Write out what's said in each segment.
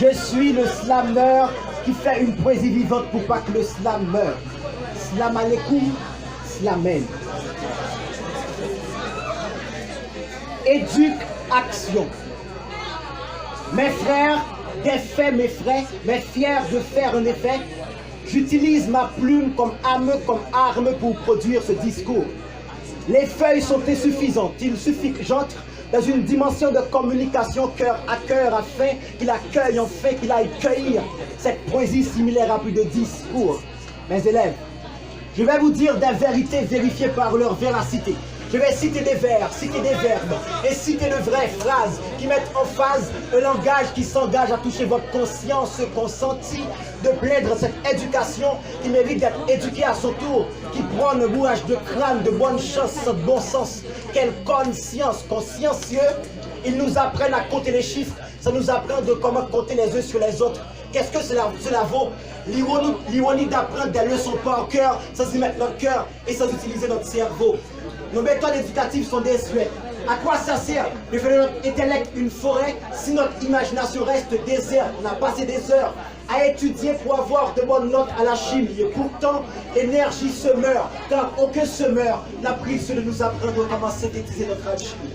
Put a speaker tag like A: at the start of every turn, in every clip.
A: Je suis le slammer qui fait une poésie vivante pour pas que le slam meure. Slam alaikum, slamen. Éduque, action. Mes frères, des faits, mes frères, mais fiers de faire un effet, j'utilise ma plume comme arme pour produire ce discours. Les feuilles sont insuffisantes, il suffit que j'entre dans une dimension de communication cœur à cœur afin qu'il accueille enfin qu'il aille cueillir cette poésie similaire à plus de discours. Mes élèves, je vais vous dire des vérités vérifiées par leur véracité. Je vais citer des vers, citer des verbes et citer de vraies phrases qui mettent en phase un langage qui s'engage à toucher votre conscience consentie de plaindre cette éducation qui mérite d'être éduquée à son tour, qui prend un bourrage de crâne, de bonne chance, de bon sens. Quelle conscience, consciencieux. Ils nous apprennent à compter les chiffres, ça nous apprend de comment compter les uns sur les autres. Qu'est-ce que cela vaut? L'ironie d'apprendre des leçons par cœur, sans y mettre notre cœur et sans utiliser notre cerveau. Nos méthodes éducatives sont désuètes. À quoi ça sert de faire de notre intellect une forêt si notre imagination reste déserte? On a passé des heures à étudier pour avoir de bonnes notes à la chimie. Et pourtant, l'énergie se meurt, car aucun semeur n'a pris ce de nous apprendre comment synthétiser notre alchimie.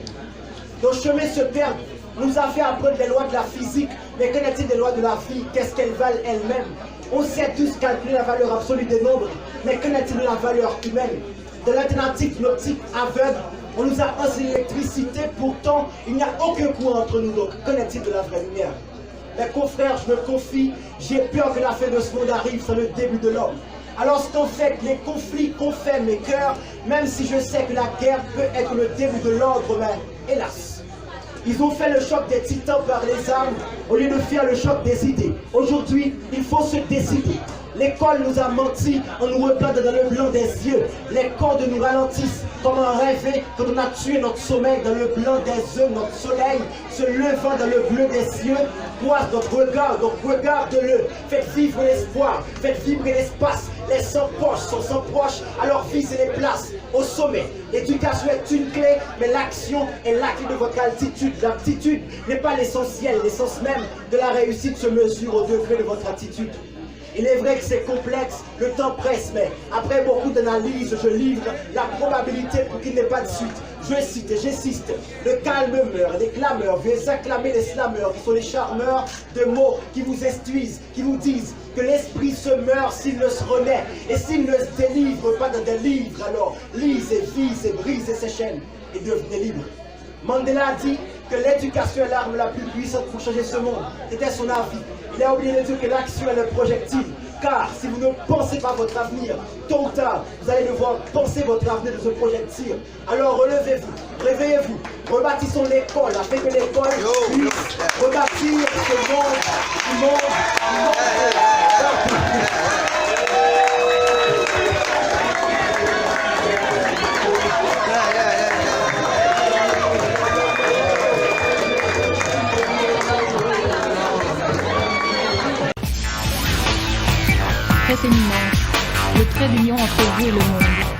A: Nos chemins se perdent. On nous a fait apprendre les lois de la physique, mais qu'en est-il des lois de la vie? Qu'est-ce qu'elles valent elles-mêmes? On sait tous calculer la valeur absolue des nombres, mais qu'en est-il de la valeur humaine? De l'alternative optique aveugle, on nous a enseigné l'électricité, pourtant il n'y a aucun courant entre nous, donc qu'en est-il de la vraie lumière? Mes confrères, je me confie, j'ai peur que la fin de ce monde arrive sur le début de l'homme. Alors c'est en fait les conflits qu'ont fait mes cœurs, même si je sais que la guerre peut être le début de l'ordre, mais hélas. Ils ont fait le choc des titans par les armes, au lieu de faire le choc des idées. Aujourd'hui, il faut se décider. L'école nous a menti en nous replantant dans le blanc des yeux. Les cordes nous ralentissent comme un rêve quand on a tué notre sommeil dans le blanc des œufs. Notre soleil se levant dans le bleu des cieux croise notre regard, donc regarde-le. Faites vivre l'espoir, faites vibrer l'espace. Les sans poches sont sans proches, alors visez les places au sommet. L'éducation est une clé, mais l'action est la clé de votre altitude. L'aptitude n'est pas l'essentiel, l'essence même de la réussite se mesure au degré de votre attitude. Il est vrai que c'est complexe, le temps presse, mais après beaucoup d'analyses, je livre la probabilité pour qu'il n'y ait pas de suite. Je cite et j'insiste, le calme meurt, les clameurs, veuillez acclamer les slameurs, qui sont les charmeurs de mots qui vous instruisent, qui vous disent que l'esprit se meurt s'il ne se renaît, et s'il ne se délivre pas dans des livres, alors lisez, visez, brisez ses chaînes et devenez libre. Mandela a dit que l'éducation est l'arme la plus puissante pour changer ce monde. C'était son avis. Il a oublié de dire que l'action est le projectile. Car si vous ne pensez pas votre avenir, tôt ou tard, vous allez devoir penser votre avenir de ce projectile. Alors relevez-vous, réveillez-vous, rebâtissons l'école afin que l'école puisse rebâtir ce monde, du monde.
B: Très éminent, le trait d'union entre vous et le monde.